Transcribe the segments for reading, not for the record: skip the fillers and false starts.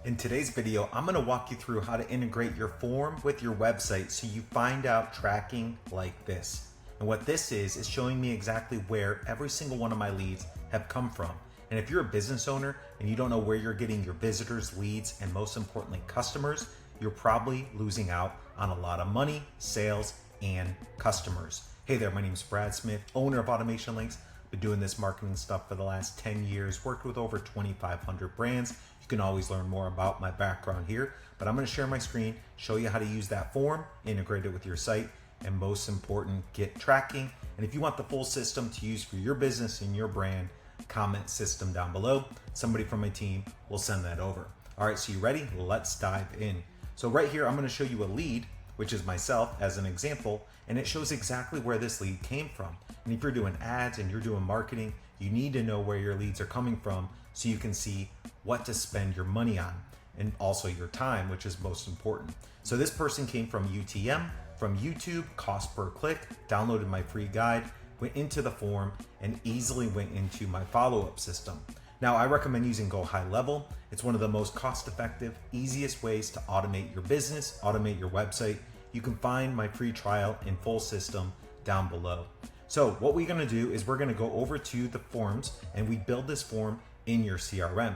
In today's video, I'm going to walk you through how to integrate your form with your website so you find out tracking like this. And what this is showing me exactly where every single one of my leads have come from. And if you're a business owner and you don't know where you're getting your visitors, leads, and most importantly, customers, you're probably losing out on a lot of money, sales, and customers. Hey there, my name is Brad Smith, owner of AutomationLinks. Been doing this marketing stuff for the last 10 years, worked with over 2,500 brands. You can always learn more about my background here, but I'm going to share my screen, show you how to use that form, integrate it with your site, and most important, get tracking. And if you want the full system to use for your business and your brand, comment system down below. Somebody from my team will send that over. All right, so you ready? Let's dive in. So right here, I'm going to show you a lead, which is myself as an example, and it shows exactly where this lead came from. And if you're doing ads and you're doing marketing, you need to know where your leads are coming from so you can see what to spend your money on and also your time, which is most important. So this person came from UTM, from YouTube, cost per click, downloaded my free guide, went into the form, and easily went into my follow-up system. Now, I recommend using Go High Level. It's one of the most cost-effective, easiest ways to automate your business, automate your website. You can find my free trial and full system down below. So what we're gonna do is we're gonna go over to the forms and we build this form in your CRM.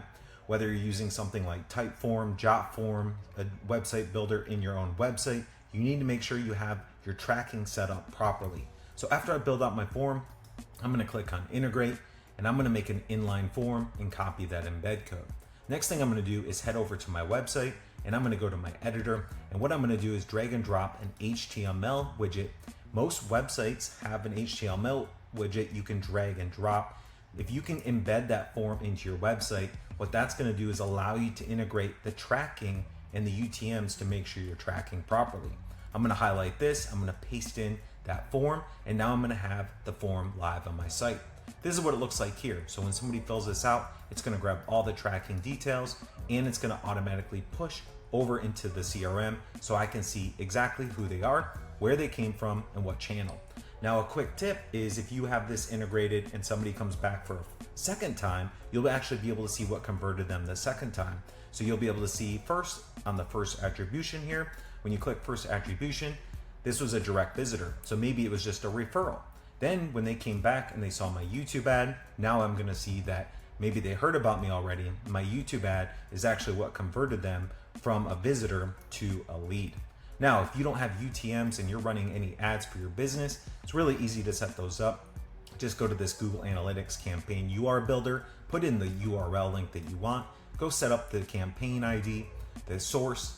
Whether you're using something like Typeform, Jotform, a website builder in your own website, you need to make sure you have your tracking set up properly. So after I build out my form, I'm gonna click on integrate and I'm gonna make an inline form and copy that embed code. Next thing I'm gonna do is head over to my website and I'm gonna go to my editor. And what I'm gonna do is drag and drop an HTML widget. Most websites have an HTML widget you can drag and drop. If you can embed that form into your website, what that's gonna do is allow you to integrate the tracking and the UTMs to make sure you're tracking properly. I'm gonna highlight this, I'm gonna paste in that form, and now I'm gonna have the form live on my site. This is what it looks like here. So when somebody fills this out, it's gonna grab all the tracking details and it's gonna automatically push over into the CRM so I can see exactly who they are, where they came from, and what channel. Now, a quick tip is if you have this integrated and somebody comes back for a second time, you'll actually be able to see what converted them the second time. So you'll be able to see first on the first attribution here, when you click first attribution, this was a direct visitor. So maybe it was just a referral. Then when they came back and they saw my YouTube ad, now I'm gonna see that maybe they heard about me already. My YouTube ad is actually what converted them from a visitor to a lead. Now, if you don't have UTMs and you're running any ads for your business, it's really easy to set those up. Just go to this Google Analytics campaign URL builder, put in the URL link that you want, go set up the campaign ID, the source,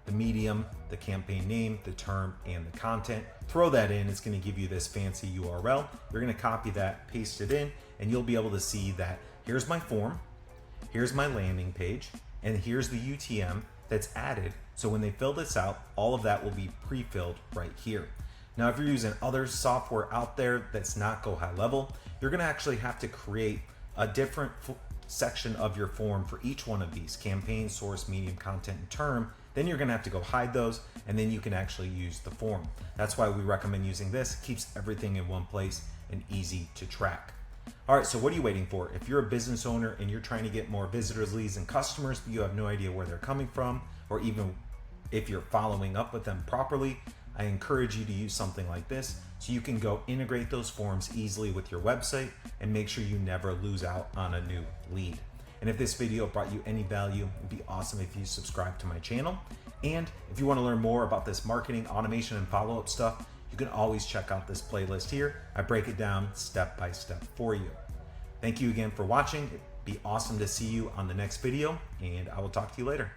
the medium, the campaign name, the term, and the content. Throw that in, it's gonna give you this fancy URL. You're gonna copy that, paste it in, and you'll be able to see that here's my form, here's my landing page, and here's the UTM that's added. So when they fill this out, all of that will be pre-filled right here. Now, if you're using other software out there that's not Go High Level, you're gonna actually have to create a different section of your form for each one of these: campaign, source, medium, content, and term. Then you're gonna have to go hide those, and then you can actually use the form. That's why we recommend using this. It keeps everything in one place and easy to track. All right, so what are you waiting for? If you're a business owner and you're trying to get more visitors, leads, and customers, but you have no idea where they're coming from, or even if you're following up with them properly, I encourage you to use something like this so you can go integrate those forms easily with your website and make sure you never lose out on a new lead. And if this video brought you any value, it'd be awesome if you subscribe to my channel. And if you want to learn more about this marketing, automation, and follow-up stuff, you can always check out this playlist here. I break it down step by step for you. Thank you again for watching. It'd be awesome to see you on the next video, and I will talk to you later.